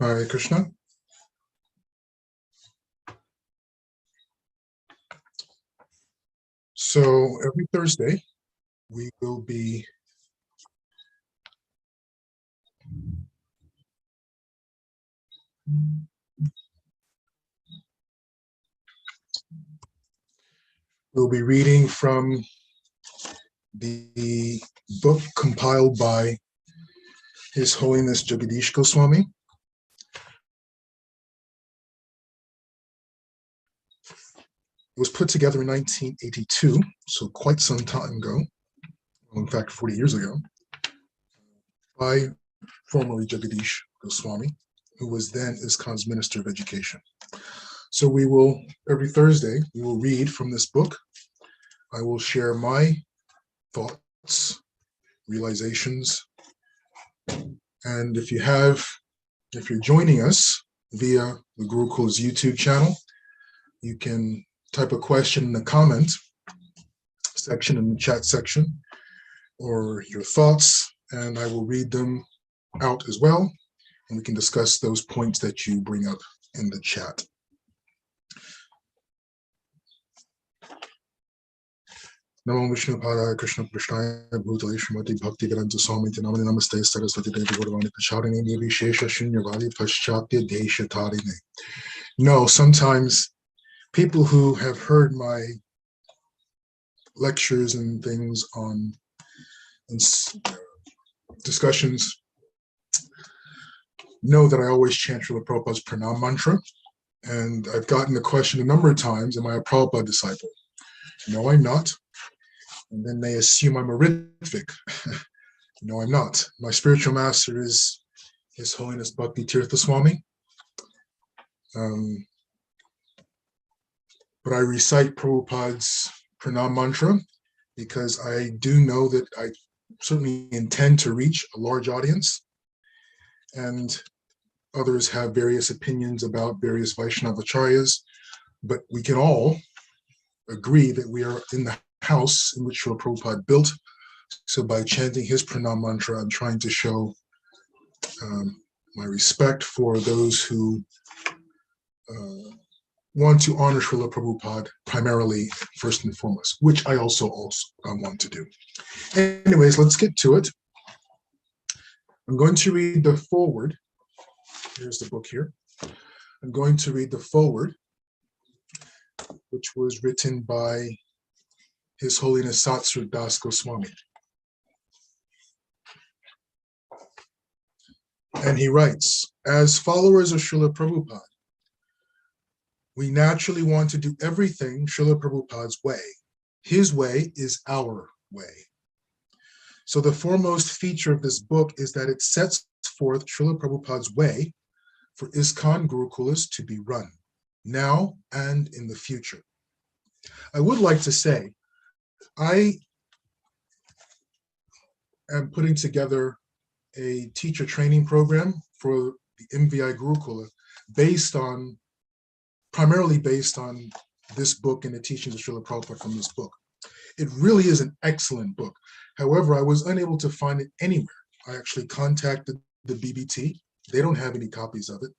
Hare Krishna. So every Thursday, we will be reading from the book compiled by His Holiness Jagadish Goswami. It was put together in 1982, so quite some time ago, well, in fact, 40 years ago, by formerly Jagadish Goswami, who was then ISKCON's Minister of Education. So we will, every Thursday, we will read from this book. I will share my thoughts, realizations, and if you're joining us via the Gurukula's YouTube channel, you can type a question in the comment section, in the chat section, or your thoughts, and I will read them out as well, and we can discuss those points that you bring up in the chat. Namo Vishnu Padaya Krishna Krishnaya Bhutale Srimati Bhakti Vedanta Swamiti Namani Namaste Saraswati Devi Gauravani Pracharine Nirvishesha Shunyavadi Paschatya Desha Tarine. No, sometimes people who have heard my lectures and things on discussions know that I always chant Srila Prabhupada's Pranam mantra, and I've gotten the question a number of times, am I a Prabhupada disciple? No, I'm not. And then they assume I'm a Ritvik. No, I'm not. My spiritual master is His Holiness Bhakti Tirtha Swami. But I recite Prabhupada's Pranam mantra because I do know that I certainly intend to reach a large audience, and others have various opinions about various Vaishnava acharyas, but we can all agree that we are in the house in which Srila Prabhupada built. So by chanting his Pranam mantra, I'm trying to show my respect for those who want to honor Srila Prabhupada primarily, first and foremost, which I also want to do. Anyways, let's get to it. I'm going to read the foreword. Here's the book here. I'm going to read the foreword, which was written by His Holiness Satsru Das Goswami. And he writes, as followers of Srila Prabhupada, we naturally want to do everything Srila Prabhupada's way. His way is our way. So the foremost feature of this book is that it sets forth Srila Prabhupada's way for ISKCON Gurukulas to be run, now and in the future. I would like to say, I am putting together a teacher training program for the MVI Gurukula primarily based on this book and the teachings of Srila Prabhupada from this book. It really is an excellent book. However, I was unable to find it anywhere. I actually contacted the BBT. They don't have any copies of it.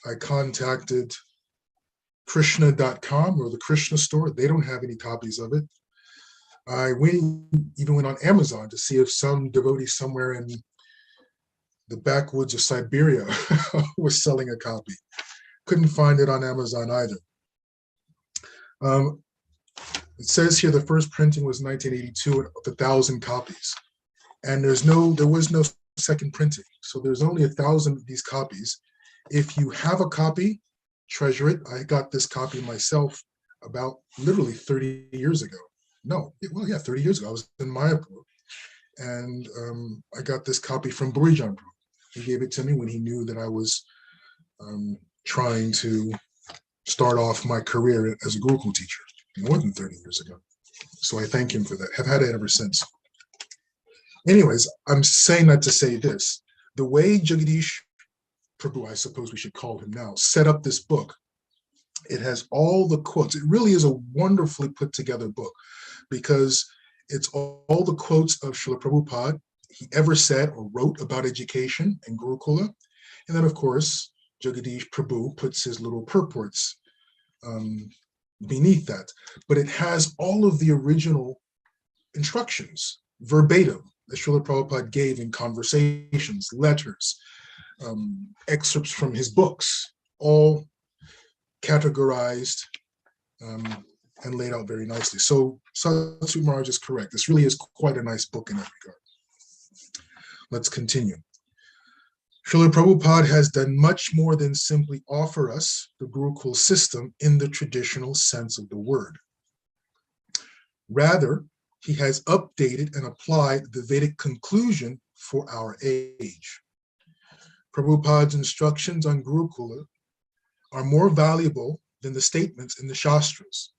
I contacted Krishna.com or the Krishna store. They don't have any copies of it. I even went on Amazon to see if some devotee somewhere in the backwoods of Siberia was selling a copy. Couldn't find it on Amazon either. It says here the first printing was 1982 with 1,000 copies, and there was no second printing, so there's only 1,000 of these copies. If you have a copy, treasure it. I got this copy myself about literally 30 years ago. 30 years ago. I was in Mayapur, and I got this copy from Burijan. He gave it to me when he knew that I was trying to start off my career as a Gurukul teacher more than 30 years ago. So I thank him for that. Have had it ever since. Anyways, I'm saying that to say this. The way Jagadish Prabhu, I suppose we should call him now, set up this book, it has all the quotes. It really is a wonderfully put together book because it's all the quotes of Srila Prabhupada he ever said or wrote about education and Gurukula. And then, of course, Jagadish Prabhu puts his little purports beneath that. But it has all of the original instructions verbatim that Srila Prabhupada gave in conversations, letters, excerpts from his books, all categorized and laid out very nicely. So Satsut Maharaj is correct. This really is quite a nice book in that regard. Let's continue. Srila Prabhupada has done much more than simply offer us the Gurukul system in the traditional sense of the word. Rather, he has updated and applied the Vedic conclusion for our age. Prabhupada's instructions on Gurukula are more valuable than the statements in the Shastras.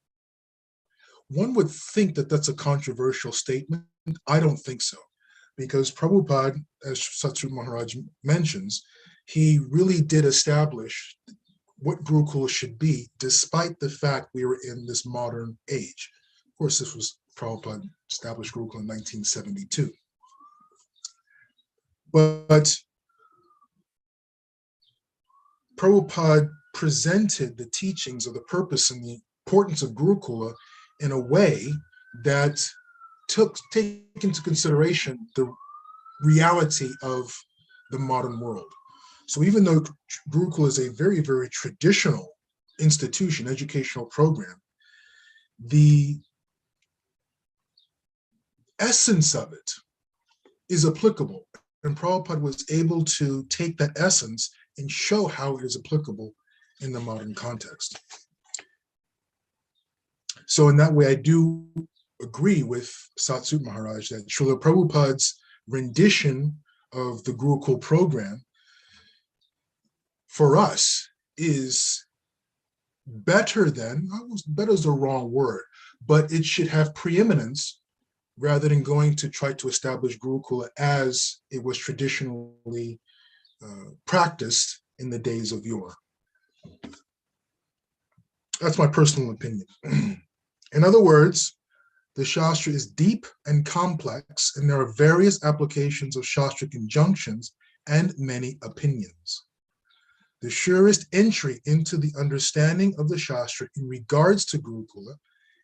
One would think that that's a controversial statement. I don't think so, because Prabhupada, as Satsut Maharaj mentions, he really did establish what Gurukula should be, despite the fact we were in this modern age. Of course, this was Prabhupada established Gurukula in 1972. But Prabhupada presented the teachings of the purpose and the importance of Gurukula in a way that take into consideration the reality of the modern world. So even though Gurukula is a very, very traditional institution, educational program, the essence of it is applicable. And Prabhupada was able to take that essence and show how it is applicable in the modern context. So in that way, I do agree with Satsut Maharaj that Srila Prabhupada's rendition of the Gurukul program for us is better than, better is the wrong word, but it should have preeminence rather than going to try to establish Gurukula as it was traditionally practiced in the days of yore. That's my personal opinion. In other words, the Shastra is deep and complex, and there are various applications of Shastric injunctions and many opinions. The surest entry into the understanding of the Shastra in regards to Gurukula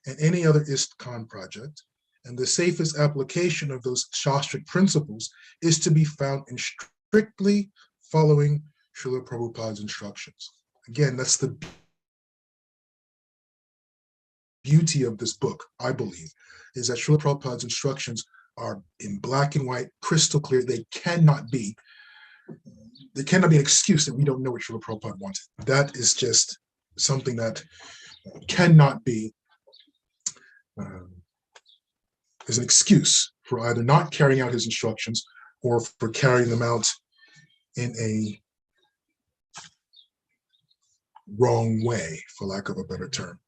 and any other ISKCON project, and the safest application of those Shastric principles is to be found in strictly following Srila Prabhupada's instructions. Again, that's the beauty of this book, I believe, is that Srila Prabhupada's instructions are in black and white, crystal clear. They cannot be an excuse that we don't know what Srila Prabhupada wanted. That is just something that cannot be as an excuse for either not carrying out his instructions or for carrying them out in a wrong way, for lack of a better term.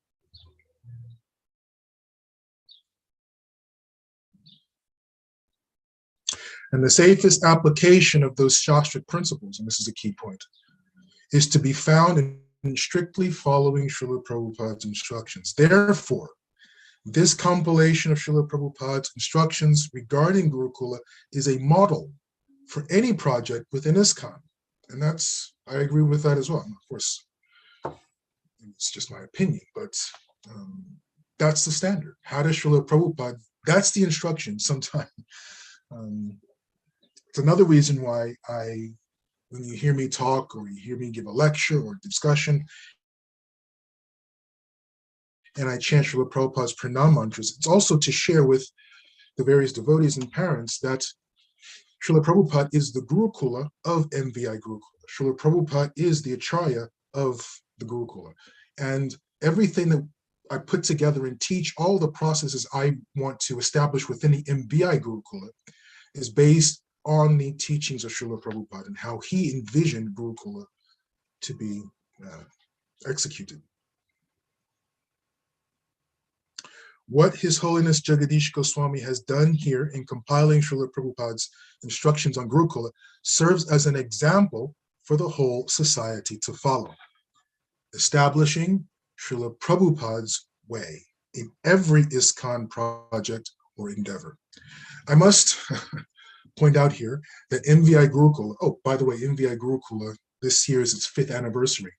And the safest application of those Shastric principles, and this is a key point, is to be found in strictly following Srila Prabhupada's instructions. Therefore, this compilation of Srila Prabhupada's instructions regarding Gurukula is a model for any project within ISKCON. And I agree with that as well. Of course, it's just my opinion, but that's the standard. How does Srila Prabhupada, that's the instruction sometime. It's another reason why when you hear me talk or you hear me give a lecture or discussion, and I chant Srila Prabhupada's pranam mantras, it's also to share with the various devotees and parents that Srila Prabhupada is the Gurukula of MVI Gurukula. Srila Prabhupada is the Acharya of the Gurukula. And everything that I put together and teach, all the processes I want to establish within the MVI Gurukula is based on the teachings of Srila Prabhupada and how he envisioned Gurukula to be executed. What His Holiness Jagadish Goswami has done here in compiling Srila Prabhupada's instructions on Gurukula serves as an example for the whole society to follow, establishing Srila Prabhupada's way in every ISKCON project or endeavor. I must point out here that MVI Gurukula, oh, by the way, MVI Gurukula, this year is its 5th anniversary.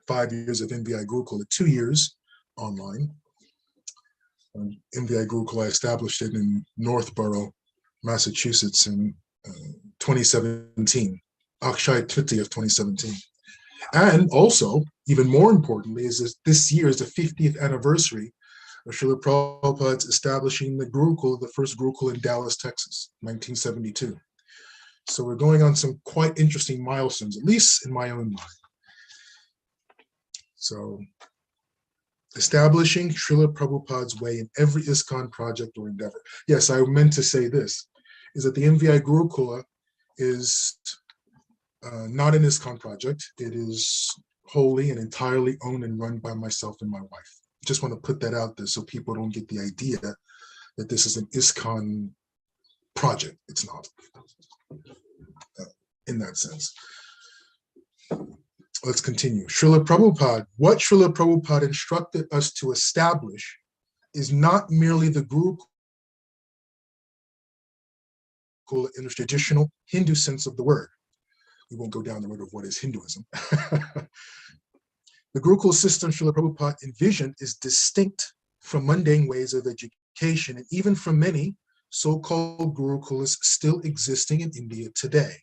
5 years of MVI Gurukula, 2 years online. MVI Gurukula, I established it in Northborough, Massachusetts in 2017, Akshay Tritiya of 2017. And also, even more importantly, is this year is the 50th anniversary of Srila Prabhupada's establishing the Gurukula, the first Gurukula in Dallas, Texas, 1972. So we're going on some quite interesting milestones, at least in my own mind. So establishing Srila Prabhupada's way in every ISKCON project or endeavor. Yes, I meant to say this, is that the MVI Gurukula is not an ISKCON project. It is wholly and entirely owned and run by myself and my wife. Just want to put that out there so people don't get the idea that this is an ISKCON project. It's not, in that sense. Let's continue. Srila Prabhupada, what Srila Prabhupada instructed us to establish is not merely the Gurukula in the traditional Hindu sense of the word. We won't go down the road of what is Hinduism. The Gurukula system Srila Prabhupada envisioned is distinct from mundane ways of education and even from many so-called Gurukulas still existing in India today.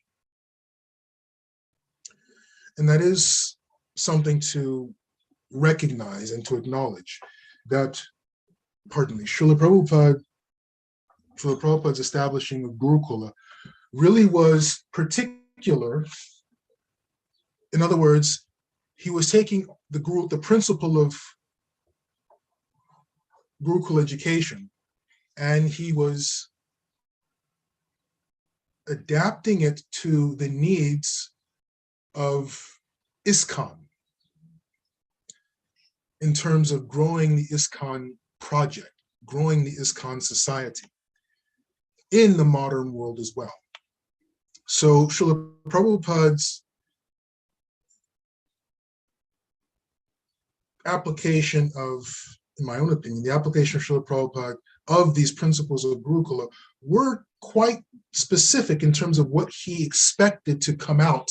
And that is something to recognize and to acknowledge that, pardon me, Srila Prabhupada's establishing of Gurukula really was particular. In other words, he was taking the principle of Gurukula education, and he was adapting it to the needs of ISKCON in terms of growing the ISKCON project, growing the ISKCON society in the modern world as well. So Srila Prabhupada's application of, in my own opinion, the application of Srila Prabhupada of these principles of Gurukula were quite specific in terms of what he expected to come out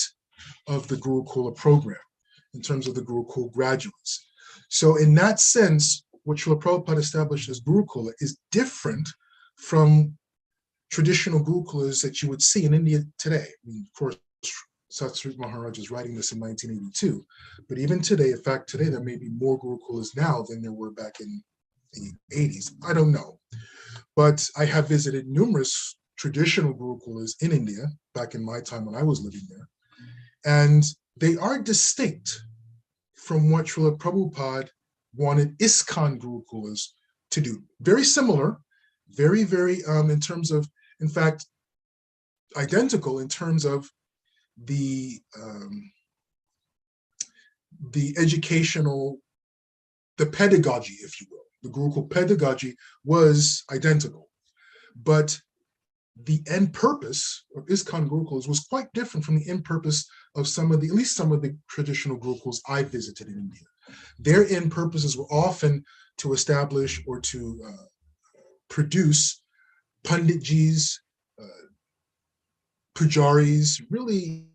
of the Gurukula program, in terms of the Gurukula graduates. So in that sense, what Srila Prabhupada established as Gurukula is different from traditional Gurukulas that you would see in India today. I mean, of course, Satsrit Maharaj is writing this in 1982, but even today, in fact, today there may be more Gurukulas now than there were back in the 80s. I don't know. But I have visited numerous traditional Gurukulas in India back in my time when I was living there. And they are distinct from what Srila Prabhupada wanted ISKCON Gurukulas to do. Very similar, very, very, in terms of, in fact, identical in terms of the educational, the pedagogy, if you will. The Gurukul pedagogy was identical, but the end purpose of ISKCON Gurukulas was quite different from the end purpose of some of the, at least some of the traditional Gurukuls I visited in India. Their end purposes were often to establish or to produce Panditjis, Pujaris, really,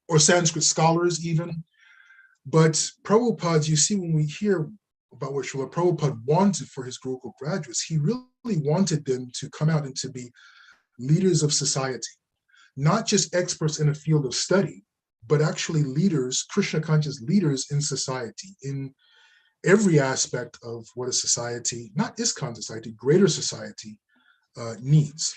or Sanskrit scholars even. But Prabhupada, you see, when we hear about what Srila Prabhupada wanted for his Gurukul graduates, he really wanted them to come out and to be leaders of society, not just experts in a field of study, but actually leaders, Krishna conscious leaders in society, in every aspect of what a society, not ISKCON society, greater society needs.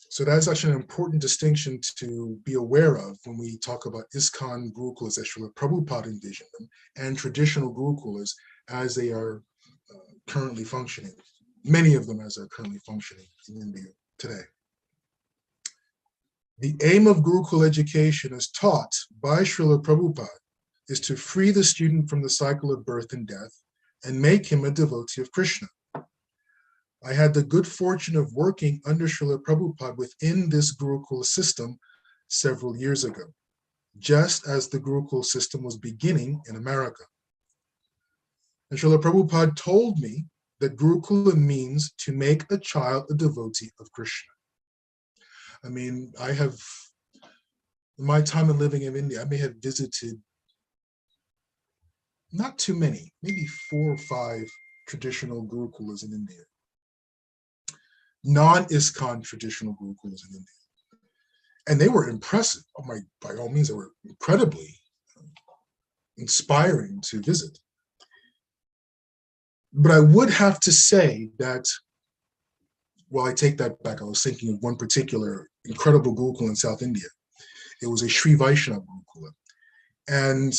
So that's actually an important distinction to be aware of when we talk about ISKCON Gurukulas as Srila Prabhupada envisioned them and traditional Gurukulas as they are currently functioning, many of them as they're currently functioning in India today. The aim of Gurukul education as taught by Srila Prabhupada is to free the student from the cycle of birth and death and make him a devotee of Krishna. I had the good fortune of working under Srila Prabhupada within this Gurukul system several years ago, just as the Gurukul system was beginning in America. And Srila Prabhupada told me that Gurukula means to make a child a devotee of Krishna. I mean, I have, in my time of living in India, I may have visited not too many, maybe 4 or 5 traditional Gurukulas in India, non-ISKCON traditional Gurukulas in India. And they were impressive. By all means, they were incredibly inspiring to visit. But I would have to say that, well, I take that back. I was thinking of one particular incredible Gurukula in South India. It was a Sri Vaishnava Gurukula. And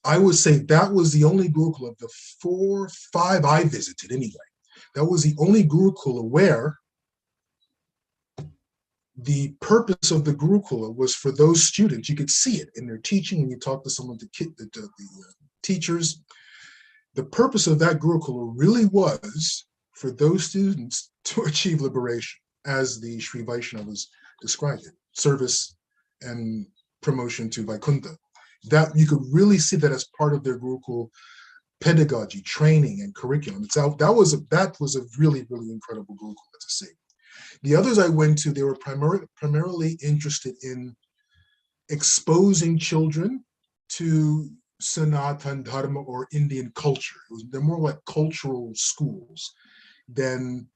I would say that was the only Gurukula of the 4, 5 I visited anyway. That was the only Gurukula where the purpose of the Gurukula was for those students. You could see it in their teaching when you talk to some of the teachers. The purpose of that Gurukula really was for those students to achieve liberation, as the Sri Vaishnavas described it, service and promotion to Vaikuntha. That you could really see that as part of their Gurukul pedagogy, training, and curriculum. That was a really, really incredible Gurukula to see. The others I went to, they were primarily interested in exposing children to Sanatan Dharma or Indian culture. They're more like cultural schools than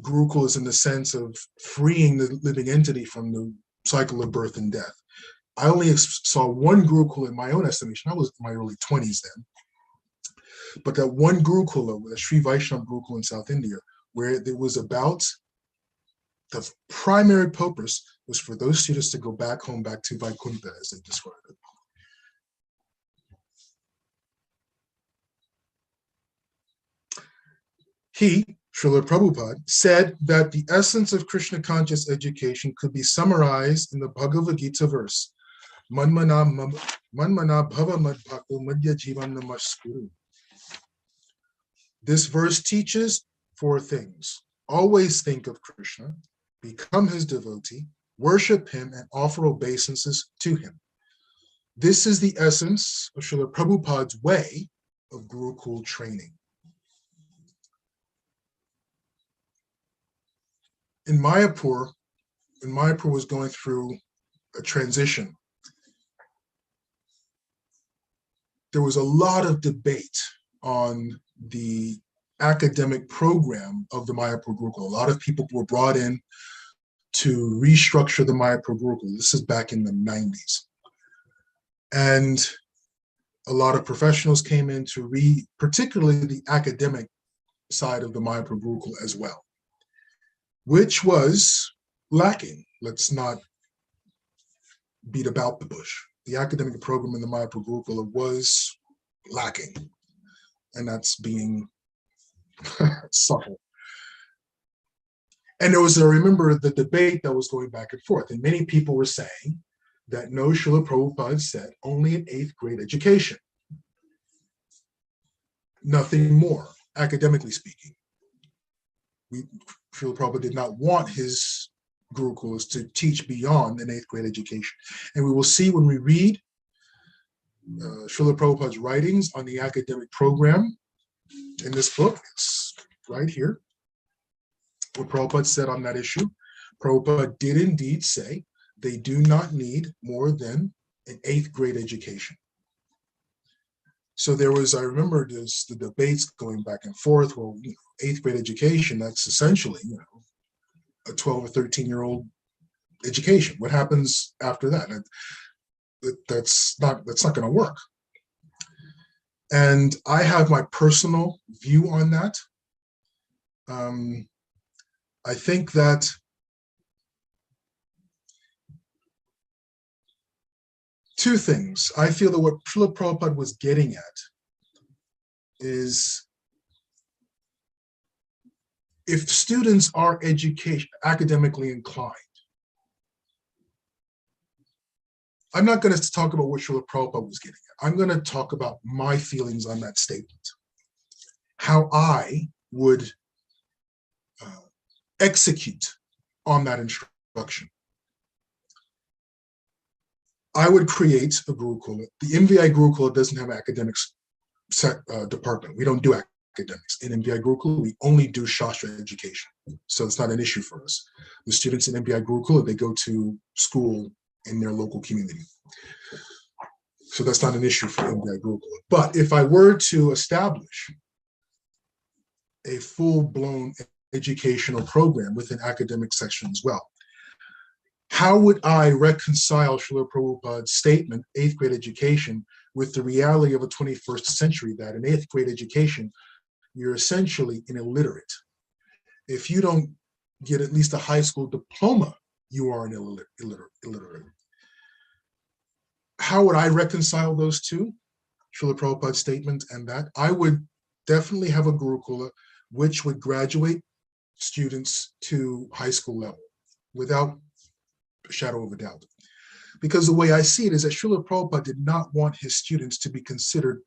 Gurukulas in the sense of freeing the living entity from the cycle of birth and death. I only saw one Gurukula in my own estimation. I was in my early 20s then. But that one Gurukula, a Sri Vaishnava Gurukula in South India, where it was about the primary purpose was for those students to go back home, back to Vaikuntha, as they describe it. He, Srila Prabhupada, said that the essence of Krishna conscious education could be summarized in the Bhagavad Gita verse, Manmana bhava madbhakto madhya jivan namaskuru. This verse teaches 4 things. Always think of Krishna, become his devotee, worship him, and offer obeisances to him. This is the essence of Srila Prabhupada's way of Gurukul training. In Mayapur was going through a transition. There was a lot of debate on the academic program of the Mayapur Gurukula. A lot of people were brought in to restructure the Mayapur Gurukula. This is back in the 90s. And a lot of professionals came in to read, particularly the academic side of the Mayapur Gurukula as well, which was lacking. Let's not beat about the bush. The academic program in the Mayapur Gurukula was lacking, and that's being subtle. And there was, I remember the debate that was going back and forth, and many people were saying that no, Srila Prabhupada said only an 8th grade education, nothing more, academically speaking. Srila Prabhupada did not want his Gurukulas to teach beyond an 8th grade education. And we will see when we read Srila Prabhupada's writings on the academic program in this book, it's right here, what Prabhupada said on that issue. Prabhupada did indeed say they do not need more than an 8th grade education. So there was, I remember this, the debates going back and forth. Well, 8th grade education, that's essentially, a 12 or 13-year-old education. What happens after that? That's not going to work. And I have my personal view on that. I think that two things. I feel that what Srila Prabhupada was getting at is if students are academically inclined, I'm not going to talk about what Srila Prabhupada was getting at. I'm going to talk about my feelings on that statement, how I would execute on that instruction. I would create a Gurukula. The MVI Gurukula doesn't have academic department. We don't do academics. In MBI Gurukula, we only do Shastra education. So it's not an issue for us. The students in MBI Gurukula, they go to school in their local community. So that's not an issue for MBI Gurukula. But if I were to establish a full-blown educational program with an academic section as well, how would I reconcile Srila Prabhupada's statement, 8th grade education, with the reality of a 21st century that in 8th grade education, you're essentially an illiterate. If you don't get at least a high school diploma, you are an illiterate. How would I reconcile those two, Srila Prabhupada's statement and that? I would definitely have a Gurukula which would graduate students to high school level without a shadow of a doubt. Because the way I see it is that Srila Prabhupada did not want his students to be considered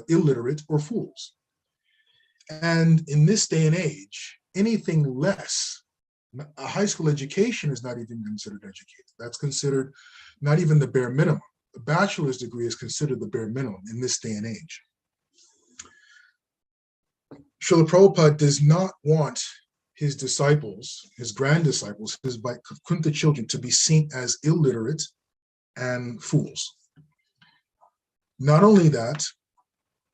illiterate or fools. And in this day and age, anything less, a high school education is not even considered educated. That's considered not even the bare minimum. A bachelor's degree is considered the bare minimum in this day and age. Srila Prabhupada does not want his disciples, his grand disciples, his Vaikuntha children, to be seen as illiterate and fools. Not only that,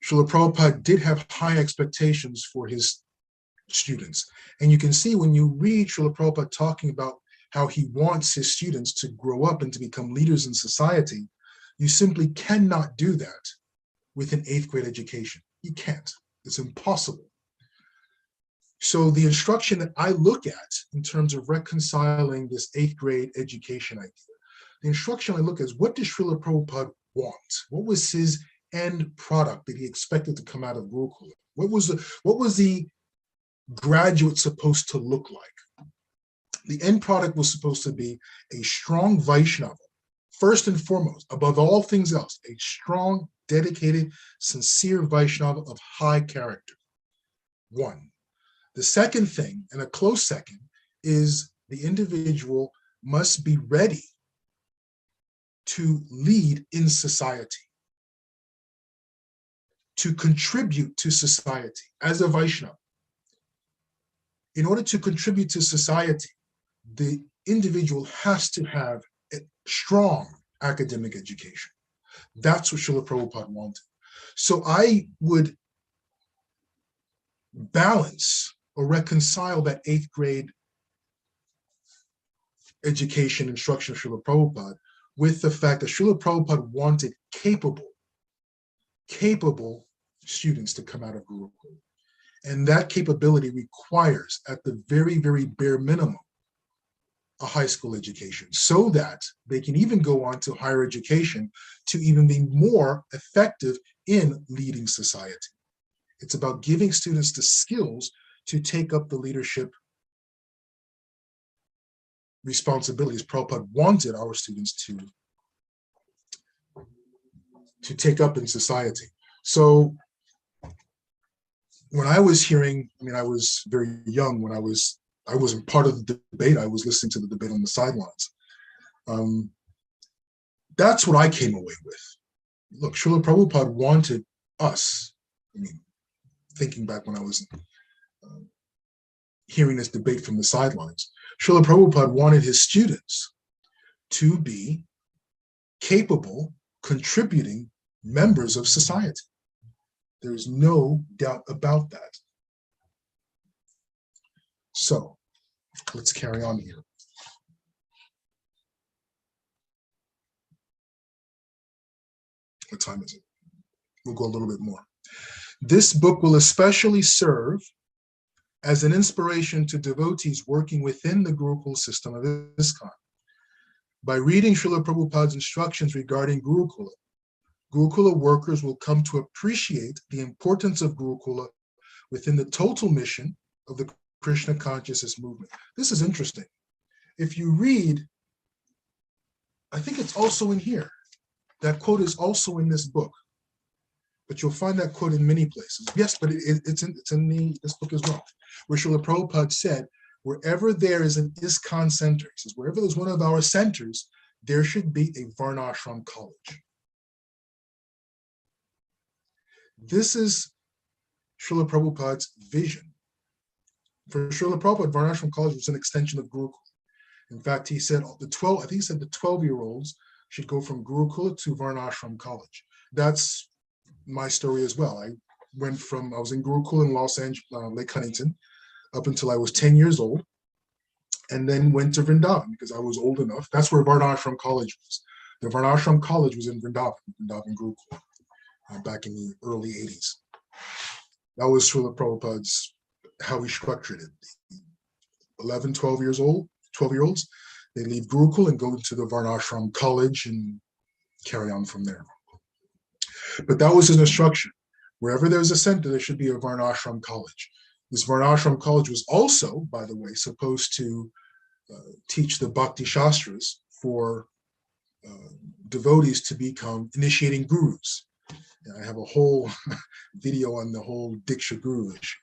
Srila Prabhupada did have high expectations for his students. And you can see when you read Srila Prabhupada talking about how he wants his students to grow up and to become leaders in society, you simply cannot do that with an 8th grade education. You can't. It's impossible. So the instruction that I look at in terms of reconciling this 8th grade education idea, the instruction I look at is, what does Srila Prabhupada want? What was his end product that he expected to come out of Gurukula? What was the graduate supposed to look like? The end product was supposed to be a strong Vaishnava, first and foremost, above all things else, a strong, dedicated, sincere Vaishnava of high character. One. The second thing, and a close second, is the individual must be ready to lead in society, to contribute to society as a Vaishnava. In order to contribute to society, the individual has to have a strong academic education. That's what Srila Prabhupada wanted. So I would balance or reconcile that 8th grade education instruction of Srila Prabhupada with the fact that Srila Prabhupada wanted capable students to come out of Gurukula. And that capability requires, at the very, very bare minimum, a high school education, so that they can even go on to higher education to even be more effective in leading society. It's about giving students the skills to take up the leadership responsibilities Prabhupada wanted our students to take up in society. So when I was hearing, I was very young when I wasn't part of the debate. I was listening to the debate on the sidelines. That's what I came away with. Look, Srila Prabhupada wanted us, thinking back when I was hearing this debate from the sidelines, Srila Prabhupada wanted his students to be capable, contributing members of society. There's no doubt about that. So let's carry on here. What time is it? We'll go a little bit more. This book will especially serve as an inspiration to devotees working within the Gurukul system of ISKCON. By reading Srila Prabhupada's instructions regarding Gurukula, Gurukula workers will come to appreciate the importance of Gurukula within the total mission of the Krishna consciousness movement. This is interesting. If you read, I think it's also in here. That quote is also in this book, but you'll find that quote in many places. Yes, but it's in this book as well, where Srila Prabhupada said, wherever there is an ISKCON center, he says, wherever there's one of our centers, there should be a Varnashram college. This is Srila Prabhupada's vision. For Srila Prabhupada, Varnashram College was an extension of Gurukula. In fact, he said the 12-year-olds should go from Gurukula to Varnashram College. That's my story as well. I was in Gurukula in Los Angeles, Lake Huntington, up until I was 10 years old, and then went to Vrindavan because I was old enough. That's where Varnashram College was. The Varnashram College was in Vrindavan Gurukula, back in the early 80s. That was Srila Prabhupada's, how he structured it. 11, 12-year-olds, they leave Gurukul and go into the Varnashram College and carry on from there. But that was his instruction. Wherever there's a center, there should be a Varnashram College. This Varnashram College was also, by the way, supposed to teach the Bhakti Shastras for devotees to become initiating gurus. And I have a whole video on the whole Diksha Guru issue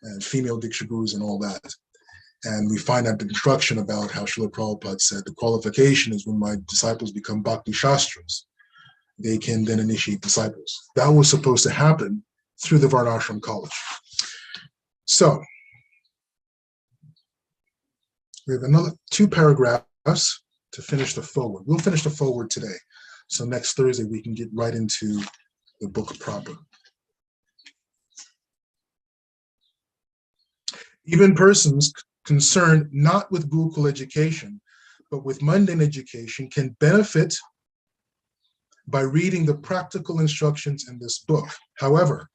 and female Diksha Gurus and all that. And we find out the instruction about how Srila Prabhupada said the qualification is when my disciples become Bhakti Shastras, they can then initiate disciples. That was supposed to happen through the Varnashram College. So we have another 2 paragraphs to finish the foreword. We'll finish the foreword today. So next Thursday, we can get right into the book proper. Even persons concerned not with Gurukul education, but with mundane education can benefit by reading the practical instructions in this book. However,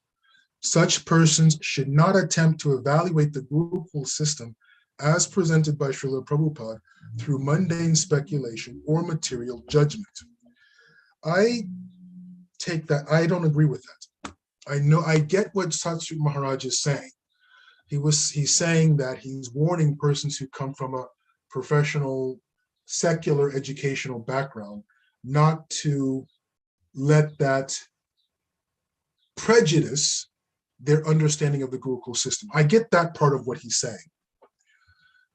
such persons should not attempt to evaluate the Gurukul system as presented by Srila Prabhupada through mundane speculation or material judgment. I don't agree with that. I get what Satsri Maharaj is saying. He's saying that he's warning persons who come from a professional, secular educational background not to let that prejudice their understanding of the Gurukul system. I get that part of what he's saying.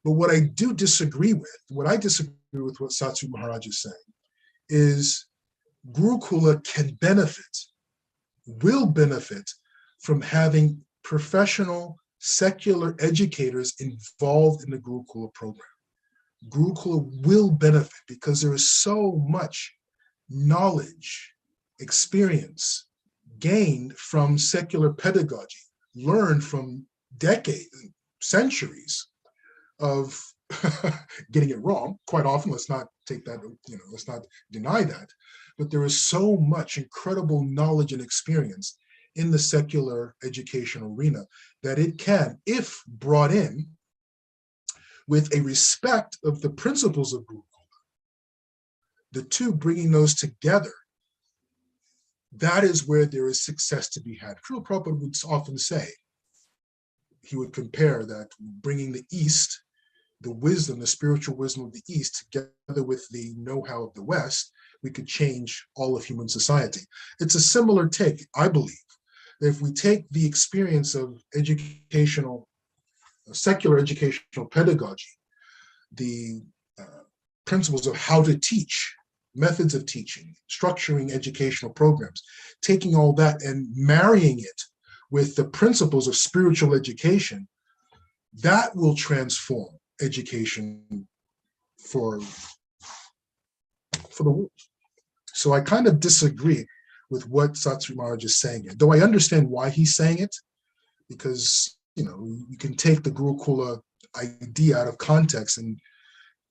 But what I disagree with what Satsri Maharaj is saying is Gurukula will benefit from having professional secular educators involved in the Gurukula program. Gurukula will benefit because there is so much knowledge, experience gained from secular pedagogy, learned from decades, centuries of getting it wrong. Quite often, let's not take that, let's not deny that. But there is so much incredible knowledge and experience in the secular education arena that it can, if brought in with a respect of the principles of Gurukula, the two bringing those together, that is where there is success to be had. Srila Prabhupada would often say, he would compare that bringing the East, the wisdom, the spiritual wisdom of the East, together with the know-how of the West, we could change all of human society. It's a similar take, I believe. If we take the experience of secular educational pedagogy, the principles of how to teach, methods of teaching, structuring educational programs, taking all that and marrying it with the principles of spiritual education, that will transform education for the world. So I kind of disagree with what Satsri Maharaj is saying here, though I understand why he's saying it, because you can take the Gurukula idea out of context, and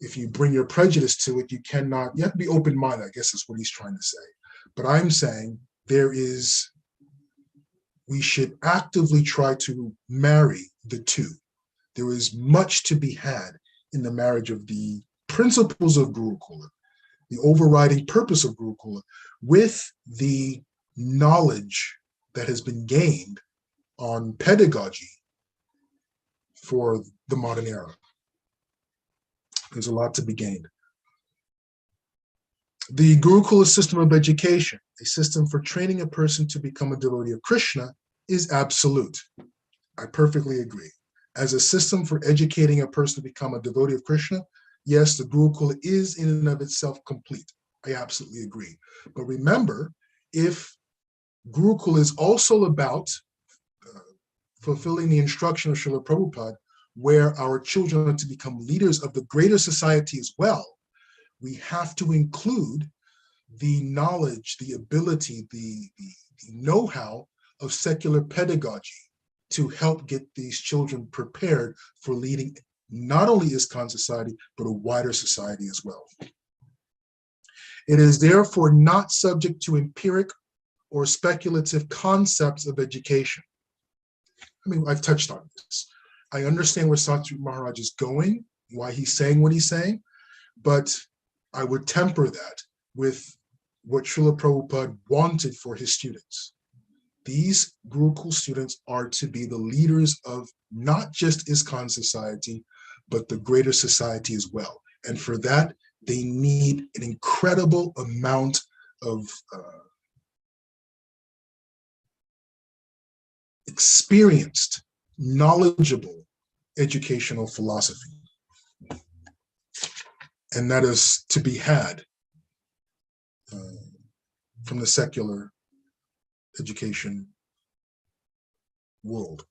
if you bring your prejudice to it, you have to be open-minded, I guess is what he's trying to say. But I'm saying we should actively try to marry the two. There is much to be had in the marriage of the principles of Gurukula, the overriding purpose of Gurukula, with the knowledge that has been gained on pedagogy for the modern era. There's a lot to be gained. The Gurukula system of education, a system for training a person to become a devotee of Krishna, is absolute. I perfectly agree. As a system for educating a person to become a devotee of Krishna, yes, the Gurukula is in and of itself complete. I absolutely agree. But remember, if Gurukula is also about fulfilling the instruction of Srila Prabhupada, where our children are to become leaders of the greater society as well. We have to include the knowledge, the ability, the know-how of secular pedagogy to help get these children prepared for leading not only ISKCON society, but a wider society as well. It is therefore not subject to empiric or speculative concepts of education. I mean, I've touched on this. I understand where Satya Maharaj is going, why he's saying what he's saying, but I would temper that with what Srila Prabhupada wanted for his students. These Gurukul students are to be the leaders of not just ISKCON society, but the greater society as well. And for that, they need an incredible amount of experienced, knowledgeable educational philosophy. And that is to be had from the secular education world.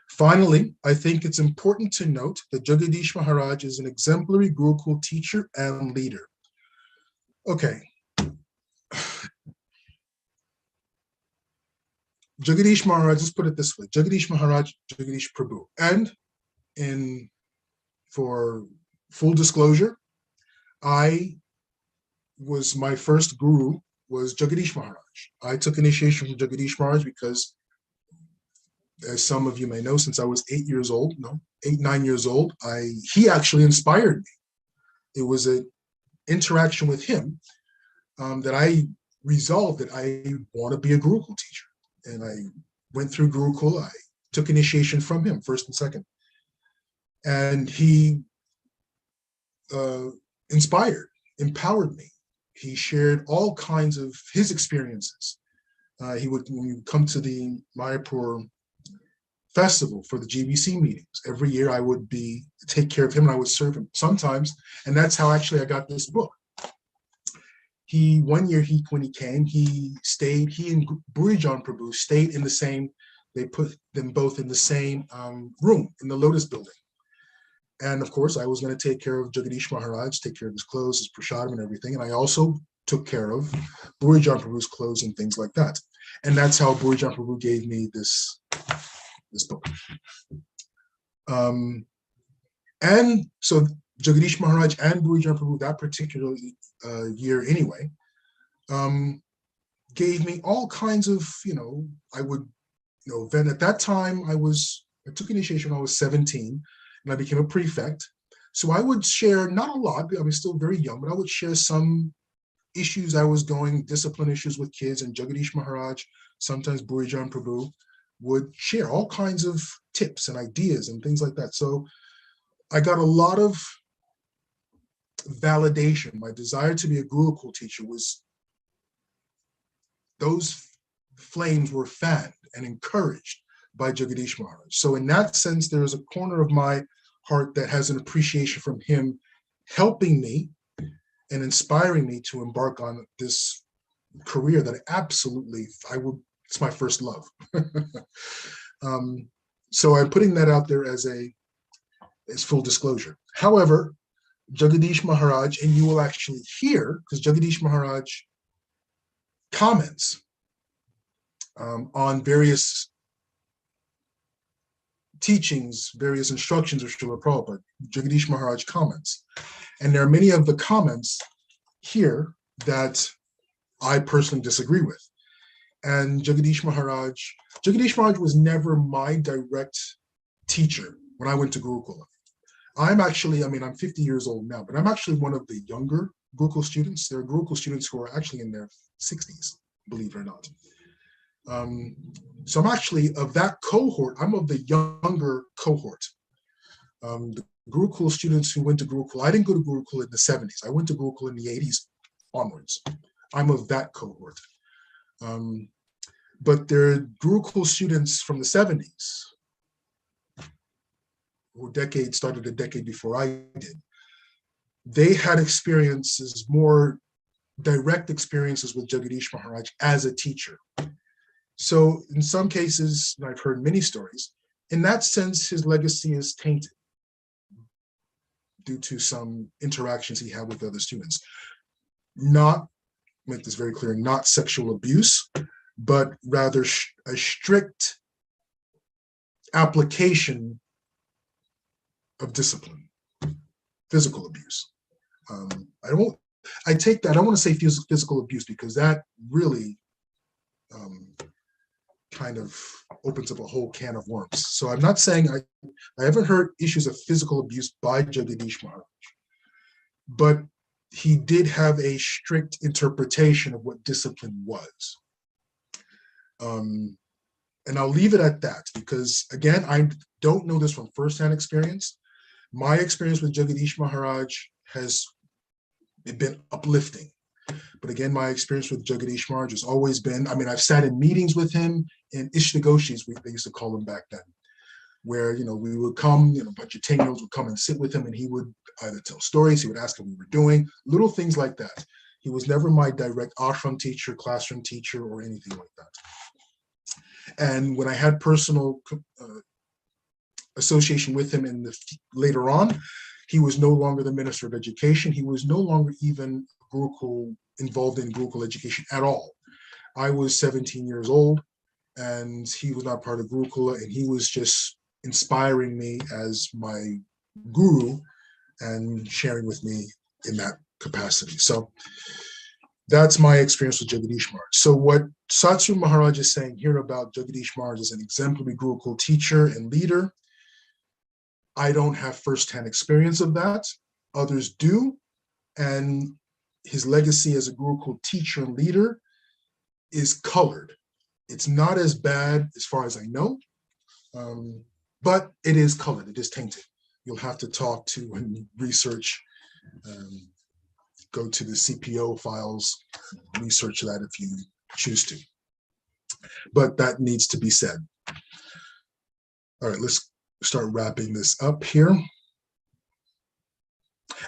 Finally, I think it's important to note that Jagadish Maharaj is an exemplary Gurukul teacher and leader. Okay. Jagadish Maharaj, let's put it this way, Jagadish Maharaj, Jagadish Prabhu. And for full disclosure, my first guru was Jagadish Maharaj. I took initiation from Jagadish Maharaj because, as some of you may know, since I was 9 years old, he actually inspired me. It was an interaction with him that I resolved that I want to be a Gurukul teacher. And I went through Gurukula. I took initiation from him, first and second. And he empowered me. He shared all kinds of his experiences. When we come to the Mayapur festival for the GBC meetings, every year I would take care of him and I would serve him sometimes. And that's how actually I got this book. One year when he came, he and Burijan Prabhu stayed in the same, they put them both in the same room in the Lotus building. And of course, I was going to take care of Jagadish Maharaj, take care of his clothes, his prasadam and everything. And I also took care of Burijan Prabhu's clothes and things like that. And that's how Burijan Prabhu gave me this book. And so Jagadish Maharaj and Burijan Prabhu, that particular year anyway, gave me all kinds of, then at that time I took initiation when I was 17 and I became a prefect. So I would share, not a lot, I was still very young, but I would share some issues discipline issues with kids, and Jagadish Maharaj, sometimes Burijan Prabhu, would share all kinds of tips and ideas and things like that. So I got a lot of validation. My desire to be a Gurukul teacher those flames were fanned and encouraged by Jagadish Maharaj. So in that sense, there is a corner of my heart that has an appreciation from him helping me and inspiring me to embark on this career that it's my first love. So I'm putting that out there as full disclosure. However, Jagadish Maharaj, and you will actually hear, because Jagadish Maharaj comments on various teachings, various instructions of Srila Prabhupada. Jagadish Maharaj comments. And there are many of the comments here that I personally disagree with. And Jagadish Maharaj was never my direct teacher when I went to Gurukula. I'm 50 years old now, but I'm actually one of the younger Gurukul students. There are Gurukul students who are actually in their 60s, believe it or not. So I'm actually of that cohort. I'm of the younger cohort. The Gurukul students who went to Gurukul, I didn't go to Gurukul in the 70s. I went to Gurukul in the 80s onwards. I'm of that cohort. But there are Gurukul students from the 70s who started a decade before I did. They had experiences more direct experiences with Jagadish Maharaj as a teacher. So in some cases, and I've heard many stories, in that sense, his legacy is tainted due to some interactions he had with other students. Not, make this very clear, not sexual abuse, but rather a strict application of discipline, physical abuse. I take that, I don't want to say physical abuse because that really kind of opens up a whole can of worms. So I'm not saying I haven't heard issues of physical abuse by Jagadish Maharaj, but he did have a strict interpretation of what discipline was. And I'll leave it at that because, again, I don't know this from firsthand experience. My experience with Jagadish Maharaj has been uplifting. But again, my experience with Jagadish Maharaj has always been, I mean, I've sat in meetings with him in Ishtagoshis, they used to call him back then, where, we would come, a bunch of 10-year-olds would come and sit with him and he would either tell stories, he would ask how we were doing, little things like that. He was never my direct ashram teacher, classroom teacher, or anything like that. And when I had personal association with him later on, he was no longer the Minister of Education. He was no longer even involved in Gurukul education at all. I was 17 years old and he was not part of Gurukula, and he was just inspiring me as my guru and sharing with me in that capacity. So that's my experience with Jagadish Maharaj. So what Satsru Maharaj is saying here about Jagadish Maharaj as an exemplary Gurukul teacher and leader, I don't have firsthand experience of that. Others do. And his legacy as a Gurukul teacher and leader is colored. It's not as bad as far as I know, but it is colored, it is tainted. You'll have to talk to and research, go to the CPO files, research that if you choose to. But that needs to be said. All right, let's start wrapping this up here.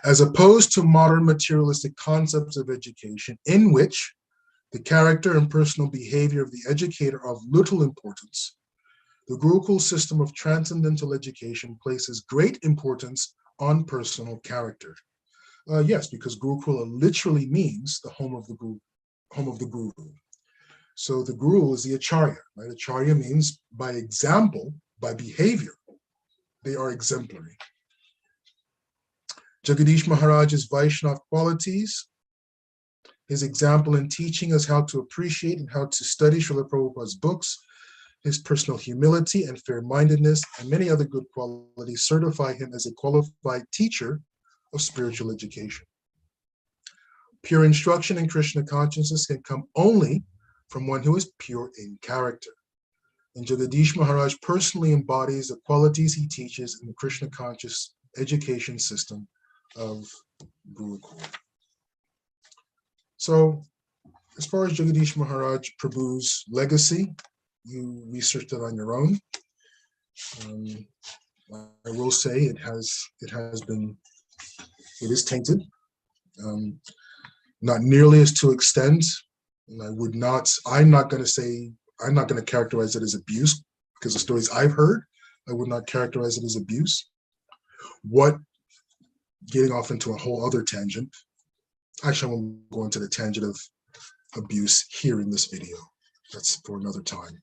As opposed to modern materialistic concepts of education, in which the character and personal behavior of the educator are of little importance, the Gurukul system of transcendental education places great importance on personal character. Yes, because Gurukula literally means the home of the guru. So the guru is the acharya, right? Acharya means by example, by behavior, they are exemplary. Jagadish Maharaj's Vaishnava qualities, his example in teaching us how to appreciate and how to study Srila Prabhupada's books, his personal humility and fair-mindedness, and many other good qualities certify him as a qualified teacher of spiritual education. Pure instruction in Krishna consciousness can come only from one who is pure in character. And Jagadish Maharaj personally embodies the qualities he teaches in the Krishna conscious education system of Gurukula. So, as far as Jagadish Maharaj Prabhu's legacy, you researched it on your own. I will say it is tainted, not nearly as to extent, and I'm not going to characterize it as abuse, because the stories I've heard, I would not characterize it as abuse. Getting off into a whole other tangent, actually I won't go into the tangent of abuse here in this video. That's for another time.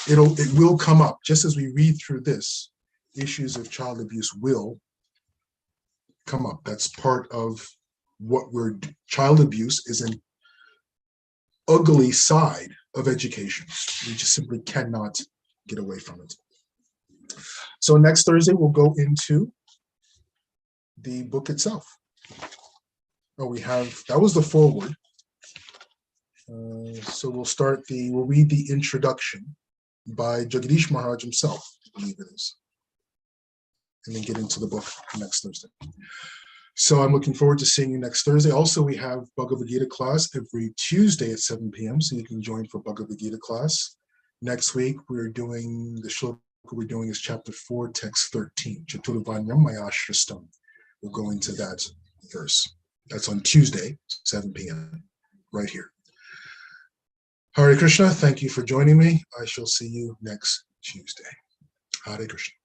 It will come up, just as we read through this, issues of child abuse will come up. That's part of child abuse is an ugly side of education. We just simply cannot get away from it. So next Thursday, we'll go into the book itself. That was the foreword. So we'll read the introduction by Jagadish Maharaj himself, I believe it is, and then get into the book next Thursday. So I'm looking forward to seeing you next Thursday. Also, we have Bhagavad Gita class every Tuesday at 7 p.m. So you can join for Bhagavad Gita class. Next week, the shloka we're doing is chapter 4, text 13. Chaturvanyam Mayashristam. We'll go into that verse. That's on Tuesday, 7 p.m. right here. Hare Krishna, thank you for joining me. I shall see you next Tuesday. Hare Krishna.